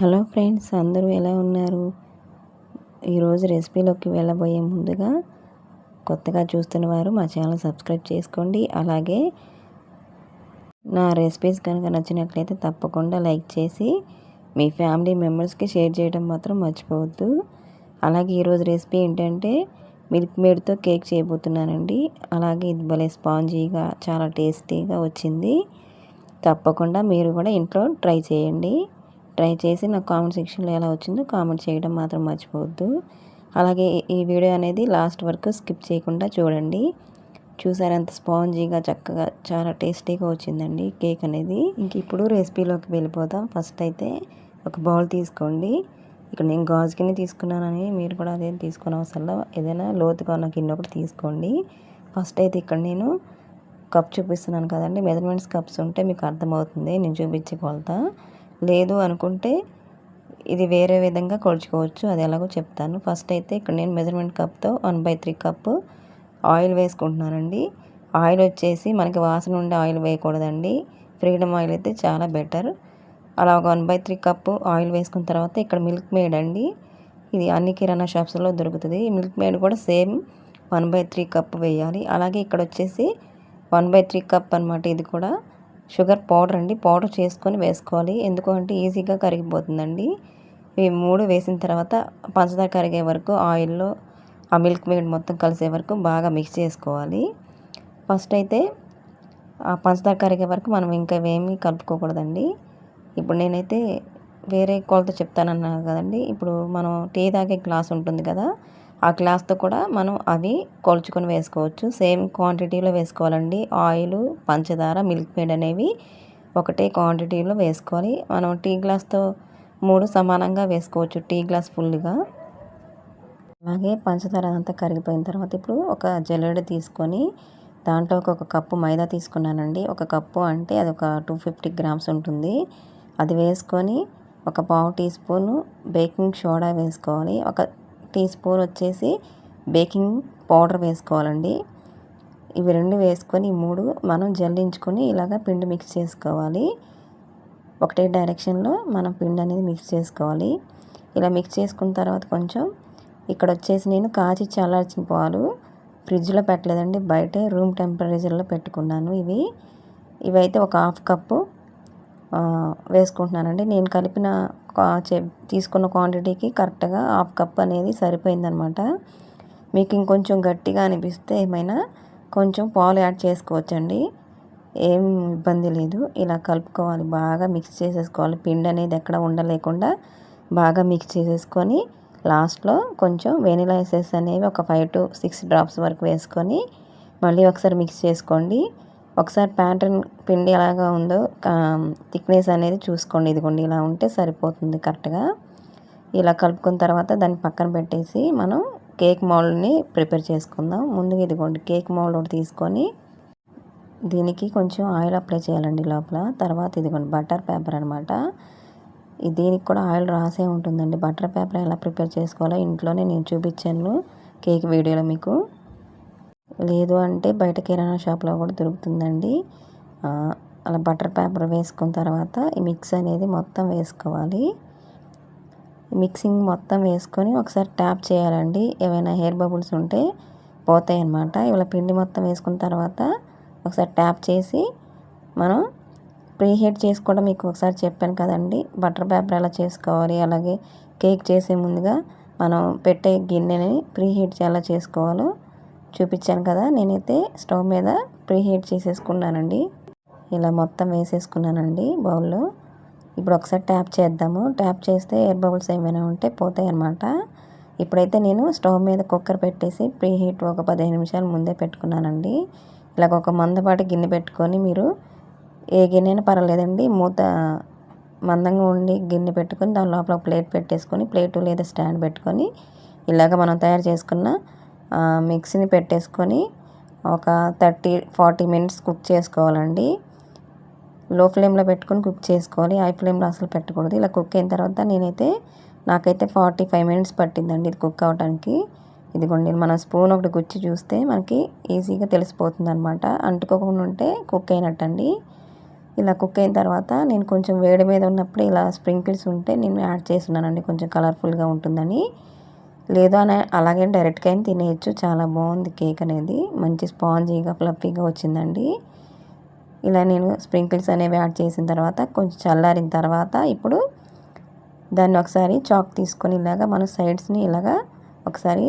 Hello friends, అందరూ ఎలా ఉన్నారు? ఈరోజు రెసిపీలోకి వెళ్ళబోయే ముందుగా కొత్తగా చూస్తున్న వారు మా ఛానల్ సబ్స్క్రైబ్ చేసుకోండి. అలాగే నా రెసిపీస్ కనుక నచ్చినట్లయితే తప్పకుండా లైక్ చేసి మీ ఫ్యామిలీ మెంబర్స్కి షేర్ చేయడం మాత్రం మర్చిపోవద్దు. అలాగే ఈరోజు రెసిపీ ఏంటంటే మిల్క్ మేడ్తో కేక్ చేయబోతున్నానండి. అలాగే ఇది భలే స్పాంజీగా చాలా టేస్టీగా వచ్చింది. తప్పకుండా మీరు కూడా ఇంట్లో ట్రై చేయండి. ట్రై చేసి నాకు కామెంట్ సెక్షన్లో ఎలా వచ్చిందో కామెంట్ చేయడం మాత్రం మర్చిపోవద్దు. అలాగే ఈ వీడియో అనేది లాస్ట్ వరకు స్కిప్ చేయకుండా చూడండి. చూసారు ఎంత స్పాంజీగా చక్కగా చాలా టేస్టీగా వచ్చిందండి కేక్ అనేది. ఇంక ఇప్పుడు రెసిపీలోకి వెళ్ళిపోతాం. ఫస్ట్ అయితే ఒక బౌల్ తీసుకోండి. ఇక్కడ నేను గాజు గిన్నె తీసుకున్నానని మీరు కూడా అదే తీసుకునే అవసరంలో ఏదైనా లోతుగా ఉన్న గిన్నె ఒకటి తీసుకోండి. ఫస్ట్ అయితే ఇక్కడ నేను కప్ చూపిస్తున్నాను కదండి, మెజర్మెంట్స్ కప్స్ ఉంటే మీకు అర్థమవుతుంది నేను చూపించే కొలత. లేదు అనుకుంటే ఇది వేరే విధంగా కొలుచుకోవచ్చు, అది ఎలాగో చెప్తాను. ఫస్ట్ అయితే ఇక్కడ నేను మెజర్మెంట్ కప్తో 1/3 కప్పు ఆయిల్ వేసుకుంటున్నానండి. ఆయిల్ వచ్చేసి మనకి వాసన ఉండే ఆయిల్ వేయకూడదండి, ఫ్రీడమ్ ఆయిల్ అయితే చాలా బెటర్. అలా ఒక 1/3 కప్పు ఆయిల్ వేసుకున్న తర్వాత ఇక్కడ మిల్క్ మేడ్ అండి, ఇది అన్ని కిరాణా షాప్స్లో దొరుకుతుంది. ఈ మిల్క్ మేడ్ కూడా సేమ్ 1/3 కప్పు వేయాలి. అలాగే ఇక్కడ వచ్చేసి 1/3 కప్ అనమాట, ఇది కూడా షుగర్ పౌడర్ అండి. పౌడర్ చేసుకొని వేసుకోవాలి, ఎందుకంటే ఈజీగా కరిగిపోతుందండి. ఇవి 3 వేసిన తర్వాత పంచదార కరిగే వరకు ఆయిల్లో ఆ మిల్క్ మేడ్ మొత్తం కలిసే వరకు బాగా మిక్స్ చేసుకోవాలి. ఫస్ట్ అయితే ఆ పంచదార కరిగే వరకు మనం ఇంకా ఏమీ కలుపుకోకూడదండి. ఇప్పుడు నేనైతే వేరే కొలత చెప్తానన్నాను కదండి. ఇప్పుడు మనం టీ తాగే గ్లాస్ ఉంటుంది కదా, ఆ గ్లాస్తో కూడా మనం అవి కొలుచుకొని వేసుకోవచ్చు. సేమ్ క్వాంటిటీలో వేసుకోవాలండి. ఆయిల్, పంచదార, మిల్క్ మేడ్ అనేవి ఒకటే క్వాంటిటీలో వేసుకోవాలి. మనం టీ గ్లాస్తో 3 సమానంగా వేసుకోవచ్చు, టీ గ్లాస్ ఫుల్గా. అలాగే పంచదార అంతా కరిగిపోయిన తర్వాత ఇప్పుడు ఒక జల్లెడ తీసుకొని దాంట్లో ఒక కప్పు మైదా తీసుకున్నానండి. ఒక కప్పు అంటే అది ఒక 250 గ్రామ్స్ ఉంటుంది. అది వేసుకొని ఒక పావు టీ స్పూను బేకింగ్ సోడా వేసుకోవాలి. ఒక టీ స్పూన్ వచ్చేసి బేకింగ్ పౌడర్ వేసుకోవాలండి. ఇవి 2 వేసుకొని 3 మనం జల్లించుకొని ఇలాగ పిండి మిక్స్ చేసుకోవాలి. ఒకటే డైరెక్షన్లో మనం పిండి అనేది మిక్స్ చేసుకోవాలి. ఇలా మిక్స్ చేసుకున్న తర్వాత కొంచెం ఇక్కడ వచ్చేసి నేను కాచి చల్లార్చిన పాలు ఫ్రిడ్జ్లో పెట్టలేదండి, బయటే రూమ్ టెంపరేచర్లో పెట్టుకున్నాను. ఇవైతే ఒక హాఫ్ కప్పు వేసుకుంటున్నానండి. నేను కలిపిన తీసుకున్న క్వాంటిటీకి కరెక్ట్గా హాఫ్ కప్ అనేది సరిపోయిందనమాట. మీకు ఇంకొంచెం గట్టిగా అనిపిస్తే ఏమైనా కొంచెం పాలు యాడ్ చేసుకోవచ్చండి, ఏం ఇబ్బంది లేదు. ఇలా కలుపుకోవాలి, బాగా మిక్స్ చేసేసుకోవాలి. పిండి అనేది ఎక్కడ ఉండలేకుండా బాగా మిక్స్ చేసేసుకొని లాస్ట్లో కొంచెం వెనిలా ఎసెన్స్ అనేవి ఒక 5 to 6 డ్రాప్స్ వరకు వేసుకొని మళ్ళీ ఒకసారి మిక్స్ చేసుకోండి. ఒకసారి ప్యాటర్న్ పిండి ఎలాగా ఉందో థిక్నెస్ అనేది చూసుకోండి. ఇదిగోండి ఇలా ఉంటే సరిపోతుంది కరెక్ట్గా. ఇలా కలుపుకున్న తర్వాత దాన్ని పక్కన పెట్టేసి మనం కేక్ మౌల్డ్ని ప్రిపేర్ చేసుకుందాం. ముందుగా ఇదిగోండి కేక్ మౌల్డ్ ఒకటి తీసుకొని దీనికి కొంచెం ఆయిల్ అప్లై చేయాలండి లోపల. తర్వాత ఇదిగోండి బటర్ పేపర్ అనమాట, దీనికి కూడా ఆయిల్ రాసే ఉంటుందండి. బటర్ పేపర్ ఎలా ప్రిపేర్ చేసుకోవాలో ఇంట్లోనే నేను చూపించాను కేక్ వీడియోలో మీకు. లేదు అంటే బయట కిరాణా షాప్లో కూడా దొరుకుతుందండి. అలా బటర్ పేపర్ వేసుకున్న తర్వాత ఈ మిక్స్ అనేది మొత్తం వేసుకోవాలి. మిక్సింగ్ మొత్తం వేసుకొని ఒకసారి ట్యాప్ చేయాలండి, ఏమైనా హెయిర్ బబుల్స్ ఉంటే పోతాయి అన్నమాట. ఇలా పిండి మొత్తం వేసుకున్న తర్వాత ఒకసారి ట్యాప్ చేసి మనం ప్రీ హీట్ చేసుకోవడం మీకు ఒకసారి చెప్పాను కదండి, బటర్ పేపర్ ఎలా చేసుకోవాలి. అలాగే కేక్ చేసే ముందుగా మనం పెట్టే గిన్నెని ప్రీ హీట్ ఎలా చేసుకోవాలో చూపించాను కదా. నేనైతే స్టవ్ మీద ప్రీ హీట్ చేసేసుకున్నానండి. ఇలా మొత్తం వేసేసుకున్నానండి బౌల్లో. ఇప్పుడు ఒకసారి ట్యాప్ చేద్దాము. ట్యాప్ చేస్తే ఎయిర్ బబుల్స్ ఏమైనా ఉంటే పోతాయి అన్నమాట. ఇప్పుడైతే నేను స్టవ్ మీద కుక్కర్ పెట్టేసి ప్రీ హీట్ ఒక 15 నిమిషాలు ముందే పెట్టుకున్నానండి. ఇలాగ ఒక మందపాటి గిన్నె పెట్టుకొని, మీరు ఏ గిన్నె అయినా పర్వాలేదండి, మూత మందంగా ఉండి గిన్నె పెట్టుకొని దాని లోపల ప్లేట్ పెట్టేసుకొని, ప్లేటు లేదా స్టాండ్ పెట్టుకొని ఇలాగ మనం తయారు చేసుకున్న మిక్సీని పెట్టేసుకొని ఒక 30-40 మినిట్స్ కుక్ చేసుకోవాలండి. లో ఫ్లేమ్లో పెట్టుకొని కుక్ చేసుకోవాలి, హై ఫ్లేమ్లో అసలు పెట్టకూడదు. ఇలా కుక్ అయిన తర్వాత నాకైతే 45 మినిట్స్ పట్టిందండి ఇది కుక్ అవడానికి. ఇదిగోండి మనం స్పూన్ ఒకటి గుచ్చి చూస్తే మనకి ఈజీగా తెలిసిపోతుంది అనమాట, అంటుకోకుండా ఉంటే కుక్ అయినట్టండి. ఇలా కుక్ అయిన తర్వాత నేను కొంచెం వేడి మీద ఉన్నప్పుడు ఇలా స్ప్రింకిల్స్ ఉంటే నేను యాడ్ చేస్తున్నానండి, కొంచెం కలర్ఫుల్గా ఉంటుందని. లేదు అని అలాగే డైరెక్ట్గా అయినా తినేయచ్చు. చాలా బాగుంది కేక్ అనేది, మంచి స్పాంజీగా ఫ్లఫీగా వచ్చిందండి. ఇలా నేను స్ప్రింకిల్స్ అనేవి యాడ్ చేసిన తర్వాత కొంచెం చల్లారిన తర్వాత ఇప్పుడు దాన్ని ఒకసారి చాక్ తీసుకొని ఇలాగా మనం సైడ్స్ని ఇలాగా ఒకసారి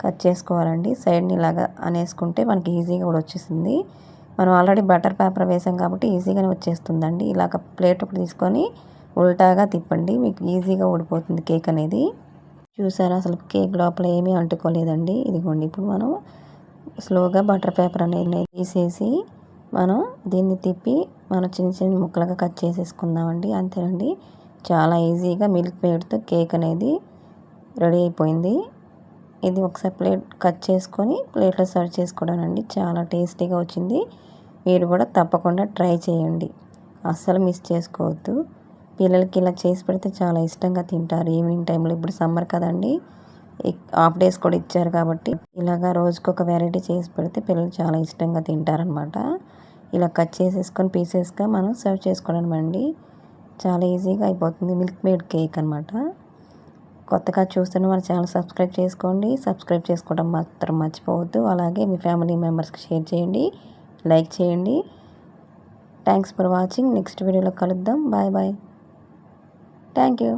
కట్ చేసుకోవాలండి. సైడ్ని ఇలాగా అనేసుకుంటే మనకి ఈజీగా కూడా వచ్చేస్తుంది. మనం ఆల్రెడీ బటర్ పేపర్ వేసాం కాబట్టి ఈజీగానే వచ్చేస్తుందండి. ఇలాగ ప్లేట్ ఒకటి తీసుకొని ఉల్టాగా తిప్పండి, మీకు ఈజీగా ఊడిపోతుంది కేక్ అనేది. చూసారా అసలు కేక్ లోపల ఏమీ అంటుకోలేదండి. ఇదిగోండి, ఇప్పుడు మనం స్లోగా బటర్ పేపర్ అనేది తీసేసి మనం దీన్ని తిప్పి మనం చిన్న చిన్న ముక్కలుగా కట్ చేసేసుకుందామండి. అంతేనండి, చాలా ఈజీగా మిల్క్ మేడ్తో కేక్ అనేది రెడీ అయిపోయింది. ఇది ఒకసారి ప్లేట్ కట్ చేసుకొని ప్లేట్లో సర్వ్ చేసుకోవడానండి. చాలా టేస్టీగా వచ్చింది. మీరు కూడా తప్పకుండా ట్రై చేయండి, అస్సలు మిస్ చేసుకోవద్దు. పిల్లలకి ఇలా చేసి పెడితే చాలా ఇష్టంగా తింటారు ఈవినింగ్ టైంలో. ఇప్పుడు సమ్మర్ కదండి, హాఫ్ డేస్ కూడా ఇచ్చారు కాబట్టి ఇలాగా రోజుకొక వెరైటీ చేసి పెడితే పిల్లలు చాలా ఇష్టంగా తింటారనమాట. ఇలా కట్ చేసేసుకొని పీసెస్గా మనం సర్వ్ చేసుకోవడం అండి. చాలా ఈజీగా అయిపోతుంది. మిల్క్ మేడ్ కేక్ అనమాట. కొత్తగా చూస్తున్న మన ఛానల్ సబ్స్క్రైబ్ చేసుకోండి. సబ్స్క్రైబ్ చేసుకోవడం మాత్రం మర్చిపోవద్దు. అలాగే మీ ఫ్యామిలీ మెంబర్స్కి షేర్ చేయండి, లైక్ చేయండి. Thanks for watching. నెక్స్ట్ వీడియోలో కలుద్దాం. Bye bye. Thank you.